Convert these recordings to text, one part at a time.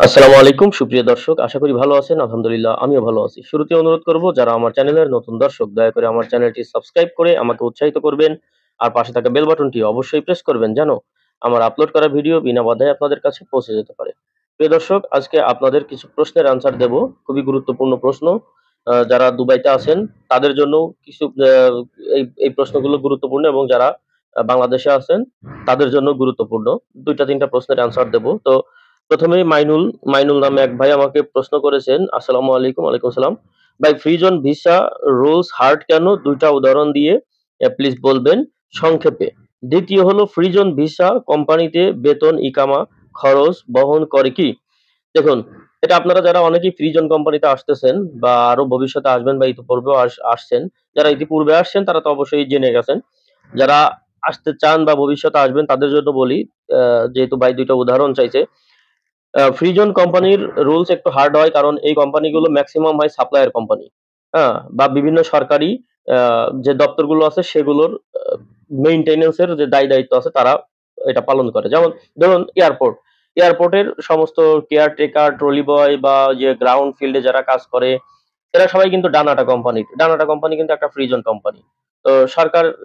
আসসালামু আলাইকুম সুপ্রিয় দর্শক, আশা করি ভালো আছেন। আলহামদুলিল্লাহ আমিও ভালো আছি। শুরুতে অনুরোধ করব, যারা আমার চ্যানেলের নতুন দর্শক দয়া করে আমার চ্যানেলটি সাবস্ক্রাইব করে আমাকে উৎসাহিত করবেন। আর পাশে থাকা বেল বাটনটি অবশ্যই প্রেস করবেন যেন আমার আপলোড করা ভিডিও বিনা বাধায় আপনাদের কাছে পৌঁছে যেতে পারে। প্রিয় দর্শক, আজকে আপনাদের কিছু প্রশ্নের আনসার দেব। খুবই গুরুত্বপূর্ণ প্রশ্ন। যারা দুবাইতে আছেন তাদের জন্য কিছু এই প্রশ্নগুলো গুরুত্বপূর্ণ, এবং যারা বাংলাদেশে আছেন তাদের জন্য গুরুত্বপূর্ণ। ২টা ৩টা প্রশ্নের আনসার দেব। তো প্রথমেই মাইনুল নামে এক ভাই আমাকে প্রশ্ন করেছেন। আসসালামু আলাইকুম। ওয়ালাইকুম আসসালাম। ভাই, free zone visa rules hard কেন? ২টা উদাহরণ দিয়ে প্লিজ বলবেন সংক্ষেপে। দ্বিতীয় হলো, ফ্রি জোন ভিসা কোম্পানিতে বেতন ইকামা খরচ বহন করে কি? দেখুন, এটা আপনারা যারা অনেকেই ফ্রি জোন কোম্পানিতে আসতেছেন বা আরো ভবিষ্যতে আসবেন বা ইতিপূর্বেও আসছেন, যারা ইতিপূর্বে আসছেন তারা তো অবশ্যই জেনে গেছেন। যারা আসতে চান বা ভবিষ্যতে আসবেন তাদের জন্য বলি, যেহেতু ভাই ২টা উদাহরণ চাইছে। ফ্রি জোন কোম্পানির রুলস একটু হার্ড হয়, কারণ এই কোম্পানিগুলো ম্যাক্সিমাম হয় সাপ্লায়ার কোম্পানি। হ্যাঁ? বা বিভিন্ন সরকারি যে দপ্তরগুলো আছে সেগুলোর মেইনটেন্যান্স এর যে দায়-দায়িত্ব আছে তারা এটা পালন করে। যেমন ধরুন এয়ারপোর্টের সমস্ত কেয়ারটেকার, ট্রলি বয় বা যে গ্রাউন্ড ফিল্ডে যারা কাজ করে, এরা সবাই কিন্তু ডানাটা কোম্পানির। ডানাটা কোম্পানি কিন্তু একটা ফ্রি জোন কোম্পানি। তো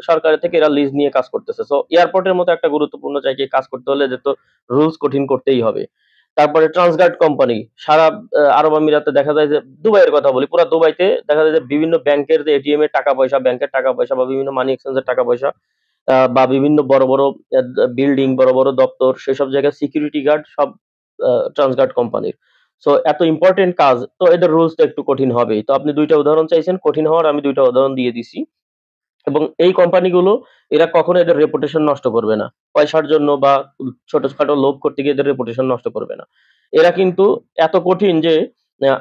সরকারের থেকে এরা লিজ নিয়ে কাজ করতেছে। সো এয়ারপোর্টের মতো একটা গুরুত্বপূর্ণ জায়গায় কাজ করতে হলে এদের তো রুলস কঠিন করতেই হবে। তারপরে ট্রান্সগার্ড কোম্পানি সারা আরব আমিরাতে দেখা যায় যে, দুবাইয়ের কথা বলি, পুরা দুবাইতে দেখা যায় যে বিভিন্ন ব্যাংকের যে এটিএম এর টাকা পয়সা, ব্যাংকের টাকা পয়সা বা বিভিন্ন মানি এক্সচেঞ্জের টাকা পয়সা, বা বিভিন্ন বড় বড় বিল্ডিং, বড় বড় দপ্তর, সেসব জায়গায় সিকিউরিটি গার্ড সব ট্রান্সগার্ড কোম্পানির। সো এত ইম্পর্টেন্ট কাজ, তো এদের রুলস তো একটু কঠিন হবেই। তো আপনি ২টা উদাহরণ চাইছেন, কঠিন হওয়ার আমি ২টা উদাহরণ দিয়ে দিছি। এবং এই কোম্পানিগুলো এরা কখনো এদের রেপুটেশন নষ্ট করবে না। পয়সার জন্য বা ছোটখাটো লোভ করতে গিয়ে এদের রেপুটেশন নষ্ট করবে না। এরা কিন্তু এত কঠিন যে,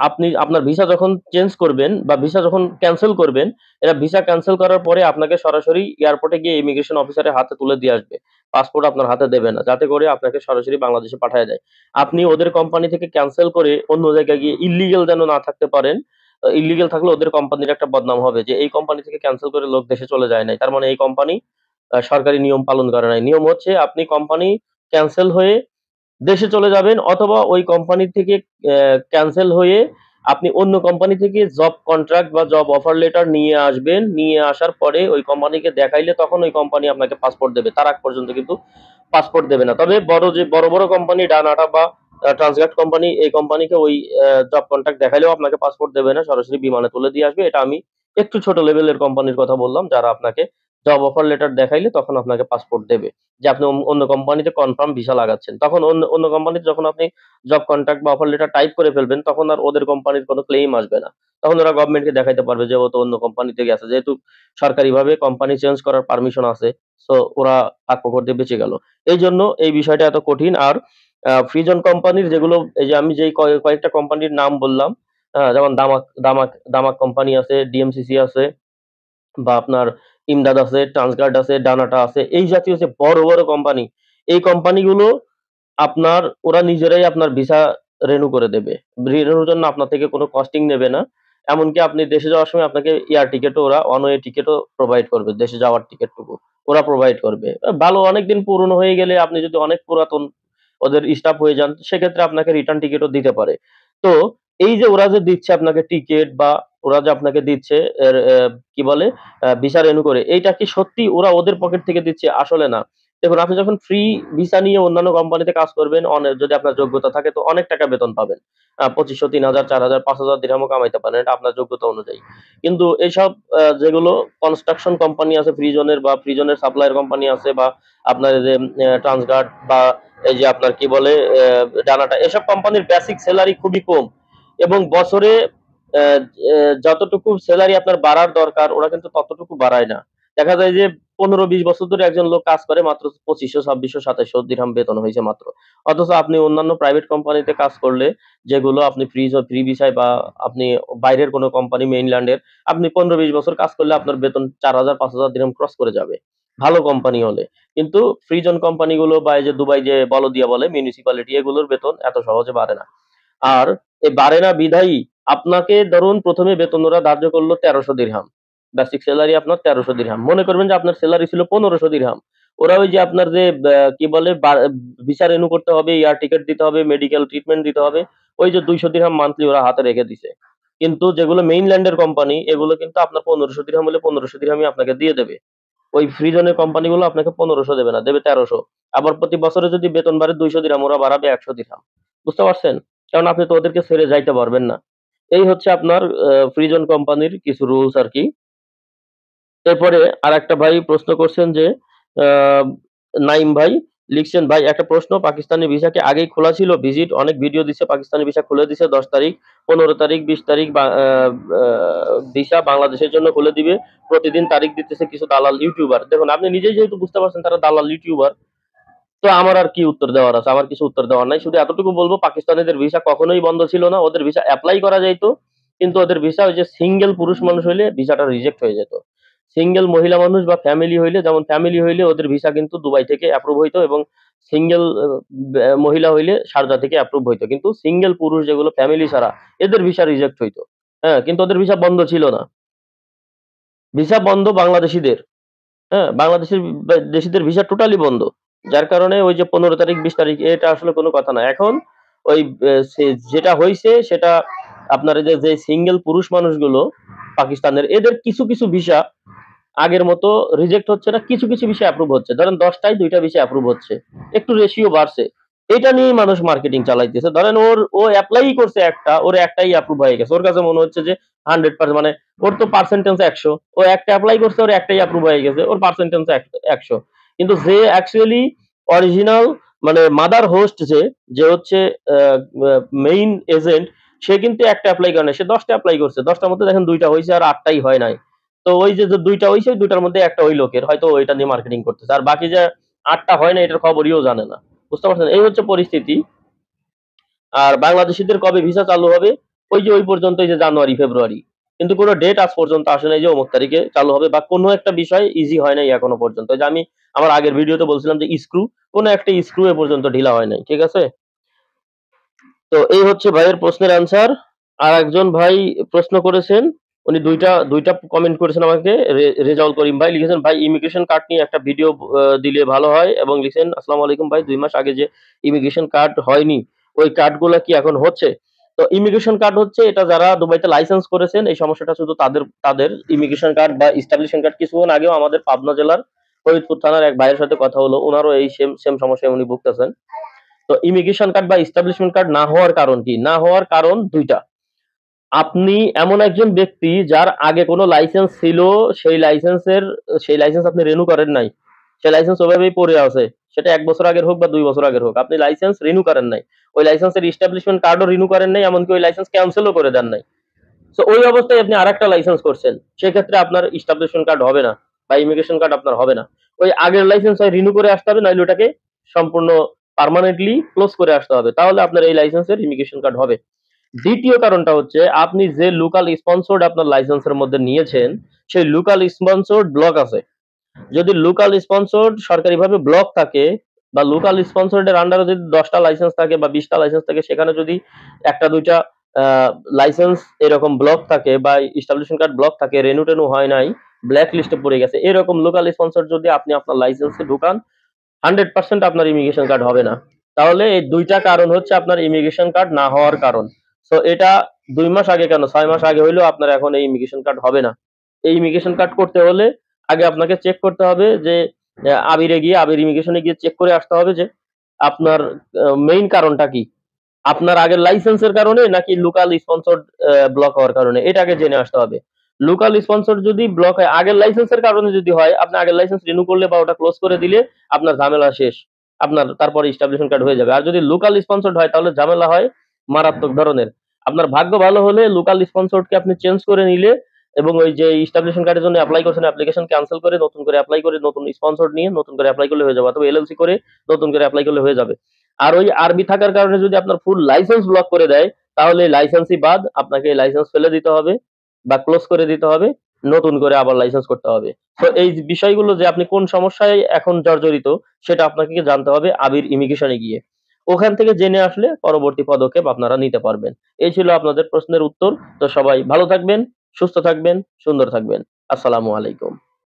আপনি আপনার ভিসা যখন চেঞ্জ করবেন বা ভিসা যখন ক্যানসেল করবেন, এরা ভিসা ক্যানসেল করার পরে আপনাকে সরাসরি এয়ারপোর্টে গিয়ে ইমিগ্রেশন অফিসারের হাতে তুলে দিয়ে আসবে। পাসপোর্ট আপনার হাতে দেবে না। যাতে করে আপনাকে সরাসরি বাংলাদেশে পাঠায় দেয়। আপনি ওদের কোম্পানি থেকে ক্যানসেল করে অন্য জায়গায় গিয়ে ইল্লিগাল যেন না থাকতে পারেন। ইল্লিগাল থাকলে ওদের কোম্পানির একটা বদনাম হবে যে এই কোম্পানি থেকে ক্যানসেল করে লোক দেশে চলে যায় নাই। তার মানে এই কোম্পানি সরকারি নিয়ম পালন করে নাই। নিয়ম হচ্ছে, আপনি কোম্পানি ক্যানসেল হয়ে দেশে চলে যাবেন, অথবা ওই কোম্পানি থেকে ক্যানসেল হয়ে আপনি অন্য কোম্পানি থেকে জব কন্ট্রাক্ট বা জব অফার লেটার নিয়ে আসবেন। নিয়ে আসার পরে ওই কোম্পানিকে দেখাইলে তখন ওই কোম্পানি আপনাকে পাসপোর্ট দেবে। তার আগ পর্যন্ত কিন্তু পাসপোর্ট দেবে না। তবে বড় কোম্পানি ডানাটা বা ট্রান্সগার্ড কোম্পানি, এই কোম্পানিকে ওই জব কন্ট্রাক্ট দেখাইলেও আপনাকে পাসপোর্ট দেবে না। সরাসরি বিমানে তুলে দিয়ে আসবে। এটা আমি একটু ছোট লেভেলের কোম্পানির কথা বললাম, যারা আপনাকে জব অফার লেটার দেখাইলে তখন আপনাকে পাসপোর্ট দেবে। যে আপনি অন্য কোম্পানিতে কনফার্ম ভিসা লাগাচ্ছেন। তখন অন্য কোম্পানিতে যখন আপনি জব কন্ট্রাক্ট বা অফার লেটার টাইপ করে ফেলবেন, তখন আর ওদের কোম্পানির কোনো ক্লেইম আসবে না। তখন ওরা গভর্নমেন্টকে দেখাইতে পারবে যে ও তো অন্য কোম্পানিতে গেছে। যেহেতু সরকারিভাবে কোম্পানি চেঞ্জ করার পারমিশন আছে। সো ওরা আত্মপর দিয়ে বেঁচে গেল। এইজন্য এই বিষয়টা এত কঠিন। আর ফ্রি জোন কোম্পানির যেগুলো, এই যে আমি যেই কয়েকটা কোম্পানির নাম বললাম, যেমন দামাক কোম্পানি আছে, ডিএমসিসি আছে, বা আপনার ইমদাদ আছে, ট্রান্সগার্ড আছে, ডানাটা আছে। এই জাতীয় যে বড় কোম্পানি, এই কোম্পানিগুলো আপনার ওরা নিজেরাই আপনার ভিসা রিনিউ করে দেবে। রিনিউর জন্য আপনার থেকে কোনো কস্টিং নেবে না। এমনকি আপনি দেশে যাওয়ার সময় আপনাকে এয়ার টিকেটও, ওরা ওয়ান ওয়ে টিকেটও প্রোভাইড করবে। দেশে যাওয়ার টিকেটটুকু ওরা প্রোভাইড করবে। ভালো, অনেকদিন পুরনো হয়ে গেলে, আপনি যদি অনেক পুরাতন ওদের স্টাফ হয়ে যান, সেক্ষেত্রে আপনাকে রিটার্ন টিকেটও দিতে পারে। তো এই যে ওরা যে দিচ্ছে আপনাকে টিকেট, বা ওরা যে আপনাকে দিচ্ছে এর কি বলে ভিসা রিনিউ করে, এইটা কি সত্যি ওরা ওদের পকেট থেকে দিচ্ছে? আসলে না। দেখুন, আপনি যখন ফ্রি ভিসা নিয়ে অন্যান্য কোম্পানিতে কাজ করবেন, যদি আপনার যোগ্যতা থাকে তো অনেক টাকা বেতন পাবেন। ২৫০০, ৩০০০, ৪০০০, ৫০০০ দিরহামও কামাইতে পারেন। এটা আপনার যোগ্যতা অনুযায়ী। কিন্তু এইসব যেগুলো কনস্ট্রাকশন কোম্পানি আছে ফ্রি জোনের, বা ফ্রি জোনের সাপ্লায়ার কোম্পানি আছে, বা আপনার এই যে ট্রান্সগার্ড, বা এই যে আপনার কি বলে ডানাটা, এসব কোম্পানির বেসিক সেলারি খুবই কম, এবং বছরে অ্যা অ্যা যতটুকু সেলারি আপনার বাড়ার দরকার ওরা কিন্তু ততটুকু বাড়ায় না। দেখা যায় যে ১৫-২০ বছর ধরে একজন লোক কাজ করে, মাত্র ২৫০০, ২৬০০, ২৭০০ দিরহাম বেতন হইছে মাত্র। অথচ আপনি অন্যান্য প্রাইভেট কোম্পানিতে কাজ করলে, যেগুলো আপনি ফ্রি ভিসায়, বা আপনি বাইরের কোনো কোম্পানি মেইনল্যান্ডের, আপনি ১৫-২০ বছর কাজ করলে আপনার বেতন ৪০০০, ৫০০০ দিরহাম ক্রস করে যাবে। ভালো কোম্পানি হলে। কিন্তু ফ্রি জোন কোম্পানিগুলো, বা এই যে দুবাই যে বলদিয়া বলে মিউনিসিপ্যালিটি, এগুলোর বেতন এত সহজে বাড়ে না। আর এই বাড়ে না বিধায়ী আপনাকে ধরুন ১ম এ বেতন ওরা ধার্য করল ১৩০০ দিরহাম। বেসিক সেলারি আপনার ১৩০০ দিরহাম। মনে করবেন যে আপনার সেলারি ছিল ১৫০০ দিরহাম। ওরা ওই যে আপনার যে কি বলে ভিসা রিনিউ করতে হবে, এয়ার টিকেট দিতে হবে, মেডিকেল ট্রিটমেন্ট দিতে হবে। ওই যে 200 দিরহাম মান্থলি ওরা হাতে রেখে দিছে। কিন্তু যেগুলো মেইনল্যান্ডের কোম্পানি এগুলো কিন্তু আপনার 1500 দিরহাম হলে 1500 দিরহামই আপনাকে দিয়ে দেবে। ওই ফ্রি জোনের কোম্পানিগুলো আপনাকে 1500 দেবে না, দেবে 1300। আবার প্রতি বছরে যদি বেতন বাড়ে 200 দিরহাম, ওরা বাড়াবে 100 দিরহাম। বুঝতে পারছেন? কারণ আপনি তো ওদেরকে ছেড়ে যাইতে পারবেন না। এই হচ্ছে আপনার ফ্রি জোন কোম্পানির কিছু রুলস আরকি। এরপরে আরেকটা ভাই প্রশ্ন করছেন যে আহ, নাইম ভাই লিখছেন, ভাই একটা প্রশ্ন, পাকিস্তানি ভিসা কি আগেই খোলা ছিল? ভিজিট অনেক ভিডিও দিচ্ছে, পাকিস্তানি ভিসা খুলে দিছে 10 তারিখ, 15 তারিখ, 20 তারিখ ভিসা বাংলাদেশের জন্য খুলে দিবে। প্রতিদিন তারিখ দিতেছে কিছু দালাল ইউটিউবার। দেখুন আপনি নিজেই যেহেতু বুঝতে পারছেন তারা দালাল ইউটিউবার, তো আমার আর কি উত্তর দেওয়ার আছে? আমার কিছু উত্তর দেওয়ার নাই। শুধু এতটুকু বলবো, পাকিস্তানিদের ভিসা কখনোই বন্ধ ছিল না। ওদের ভিসা এপ্লাই করা যাইতো, কিন্তু ওদের ভিসা ওই যে সিঙ্গেল পুরুষ মানুষ হইলে ভিসাটা রিজেক্ট হয়ে যেত। সিঙ্গেল মহিলা মানুষ বা ফ্যামিলি হইলে, যেমন ফ্যামিলি হইলে ওদের ভিসা কিন্তু দুবাই থেকে অ্যাপ্রুভ হইতো, এবং সিঙ্গেল মহিলা হইলে শারজা থেকে অ্যাপ্রুভ হইতো। কিন্তু সিঙ্গেল পুরুষ যেগুলো ফ্যামিলি ছাড়া, এদের ভিসা রিজেক্ট হইতো। হ্যাঁ, কিন্তু ওদের ভিসা বন্ধ ছিল না। ভিসা বন্ধ বাংলাদেশীদের। হ্যাঁ, বাংলাদেশের দেশীদের ভিসা টোটালি বন্ধ। যার কারণে ওই যে 15 তারিখ, 20 তারিখ, এটা আসলে কোনো কথা না। এখন ওই যেটা হইছে সেটা আপনার এই যে সিঙ্গেল পুরুষ মানুষগুলো পাকিস্তানের, এদের কিছু কিছু ভিসা আগের মতো রিজেক্ট হচ্ছে না, কিছু কিছু ভিসা অ্যাপ্রুভ হচ্ছে। ধরেন 10টায় 2টা ভিসা অ্যাপ্রুভ হচ্ছে, একটু রেশিও বাড়ছে। এটা নিয়েই মানুষ মার্কেটিং চালাইতেছে। ধরেন ও অ্যাপ্লাই করছে একটা, ওর একটাই অ্যাপ্রুভ হয়ে গেছে, ওর কাছে মনে হচ্ছে যে 100%, মানে ওর তো পার্সেন্টেজ 100, ও একটা অ্যাপ্লাই করছে, ওর একটাই অ্যাপ্রুভ হয়ে গেছে, ওর পার্সেন্টেজ 100। কিন্তু যে অ্যাকচুয়ালি অরিজিনাল, মানে মাদার হোস্ট, যে যে হচ্ছে মেইন এজেন্ট, সে কিন্তু একটা অ্যাপ্লাই করে না, সে 10টা অ্যাপ্লাই করছে, 10টার মধ্যে দেখেন 2টা হয়েছে আর 8টাই হয় নাই। তো ওই যে 2টা হইছে, ওই 2টার মধ্যে একটা ওই লোকের, হয়তো ওইটা নিয়ে মার্কেটিং করতেছে, আর বাকি যে 8টা হয় না এটার খবরইও জানে না। বুঝতে পারছেন? এই হচ্ছে পরিস্থিতি। আর বাংলাদেশীদের কবে ভিসা চালু হবে? ওই যে ওই পর্যন্ত, যে জানুয়ারি ফেব্রুয়ারি, কিন্তু কোনো ডেট আজ পর্যন্ত আসে নাই যে অমুক তারিখে চালু হবে, বা কোনো একটা বিষয় ইজি হয় নাই এখনো পর্যন্ত। যে আমি আমার আগের ভিডিওতে বলছিলাম যে স্ক্রু, কোনো একটা স্ক্রু এ পর্যন্ত ঢিলা হয় নাই। ঠিক আছে? তো এই হচ্ছে ভাইয়ের প্রশ্নের অ্যান্সার। আর একজন ভাই প্রশ্ন করেছেন, উনি দুইটা দুইটা কমেন্ট করেছেন আমাকে। রেজাউল করিম ভাই লিখেছেন, ভাই ইমিগ্রেশন কার্ড নিয়ে একটা ভিডিও দিলে ভালো হয়, এবং লিখেছেন, আসসালামু আলাইকুম ভাই, 2 মাস আগে যে ইমিগ্রেশন কার্ড হয়নি, ওই কার্ডগুলো কি এখন হচ্ছে? তো ইমিগ্রেশন কার্ড হচ্ছে, এটা যারা দুবাইতে লাইসেন্স করেছেন, এই সমস্যাটা শুধু তাদের তাদের ইমিগ্রেশন কার্ড বা ইস্টাবলিশমেন্ট কার্ড। কিছুক্ষণ আগেও আমাদের পাবনা জেলার ফরিদপুর থানার এক ভাইয়ের সাথে কথা হলো, ওনারও এই সেম সেম সমস্যায় উনি ভুগতেছেন। তো ইমিগ্রেশন কার্ড বা এস্টাবলিশমেন্ট কার্ড না হওয়ার কারণ কি? না হওয়ার কারণ দুইটা। আপনি এমন একজন ব্যক্তি যার আগে কোনো লাইসেন্স ছিল, সেই লাইসেন্স আপনি রিনিউ করেন নাই। সেই লাইসেন্স ওভাবেই পড়ে আছে। সেটা 1 বছর আগের হোক বা 2 বছর আগের হোক, আপনি লাইসেন্স রিনিউ করেন নাই। ওই লাইসেন্সের এস্টাবলিশমেন্ট কার্ডও রিনিউ করেন নাই, এমনকি ওই লাইসেন্স ক্যান্সেলও করে দেন নাই। সো ওই অবস্থায় আপনি আরেকটা লাইসেন্স করছেন, সেক্ষেত্রে আপনার এস্টাবলিশমেন্ট কার্ড হবে না, বা ইমিগ্রেশন কার্ড আপনার হবে না। ওই আগের লাইসেন্স হয় রিনিউ করে আসতে হবে, নইলে ওটাকে সম্পূর্ণ পার্মানেন্টলি ক্লোজ করে আসতে হবে, তাহলে আপনার এই লাইসেন্সের ইমিগ্রেশন কার্ড হবে। দ্বিতীয় কারণটা হচ্ছে, আপনি যে লোকাল স্পন্সর্ড আপনার লাইসেন্সের মধ্যে নিয়েছেন, সেই লোকাল স্পন্সর্ড ব্লক আছে। যদি লোকাল স্পন্সর্ড সরকারিভাবে ব্লক থাকে, বা লোকাল স্পন্সর্ড এর আন্ডারে যদি 10টা লাইসেন্স থাকে বা 20টা লাইসেন্স থাকে, সেখানে যদি একটা দুইটা লাইসেন্স এরকম ব্লক থাকে, বা এস্টাবলিশমেন্ট কার্ড ব্লক থাকে, রেনু টেনু হয় নাই, ব্ল্যাক লিস্টে পড়ে গেছে, এরকম লোকাল স্পন্সর যদি আপনি আপনার লাইসেন্সে ঢুকান, 100% আপনার ইমিগ্রেশন কার্ড হবে না। তাহলে এই দুইটা কারণ হচ্ছে আপনার ইমিগ্রেশন কার্ড না হওয়ার কারণ। সো এটা 2 মাস আগে কেন, 6 মাস আগে হইলেও আপনার এখন এই ইমিগ্রেশন কার্ড হবে না। এই ইমিগ্রেশন কার্ড করতে হলে আগে আপনাকে চেক করতে হবে যে আবিরে গিয়ে, আবির ইমিগ্রেশনে গিয়ে চেক করে আসতে হবে যে আপনার মেইন কারণটা কি। আপনার আগের লাইসেন্সের কারণে, নাকি লোকাল স্পন্সর্ড ব্লক হওয়ার কারণে, এটা আগে জেনে আসতে হবে। লোকাল স্পন্সর যদি ব্লক হয়, আগের লাইসেন্সের কারণে যদি হয়, আপনি আগের লাইসেন্স রিনিউ করলে বা ওটা ক্লোজ করে দিলে আপনার ঝামেলা শেষ। আপনার তারপরে এস্টাবলিশমেন্ট কার্ড হয়ে যাবে। আর যদি লোকাল স্পন্সর্ড হয়, তাহলে ঝামেলা হয় মারাত্মক ধরনের। আপনার ভাগ্য ভালো হলে লোকাল স্পন্সর্ডকে আপনি চেঞ্জ করে নিলে, এবং ওই যে এস্টাবলিশমেন্ট কার্ডের জন্য অ্যাপ্লাই করছেন, অ্যাপ্লিকেশন ক্যান্সেল করে নতুন করে অ্যাপ্লাই করে, নতুন স্পন্সর্ড নিয়ে নতুন করে অ্যাপ্লাই করলে হয়ে যাবে, অথবা এলএলসি করে নতুন করে অ্যাপ্লাই করলে হয়ে যাবে। আর ওই আরবি থাকার কারণে যদি আপনার ফুল লাইসেন্স ব্লক করে দেয়, তাহলে লাইসেন্সই বাদ, আপনাকে লাইসেন্স ফেলে দিতে হবে বা ক্লোজ করে দিতে হবে, নতুন করে আবার লাইসেন্স করতে হবে। তো এই বিষয়গুলো, যে আপনি কোন সমস্যায় এখন জর্জরিত, সেটা আপনাকে জানতে হবে আবির ইমিগ্রেশনে গিয়ে। ওখান থেকে জেনে আসলে পরবর্তী পদক্ষেপ আপনারা নিতে পারবেন। এই ছিল আপনাদের প্রশ্নের উত্তর। তো সবাই ভালো থাকবেন, সুস্থ থাকবেন, সুন্দর থাকবেন। আসসালামু আলাইকুম।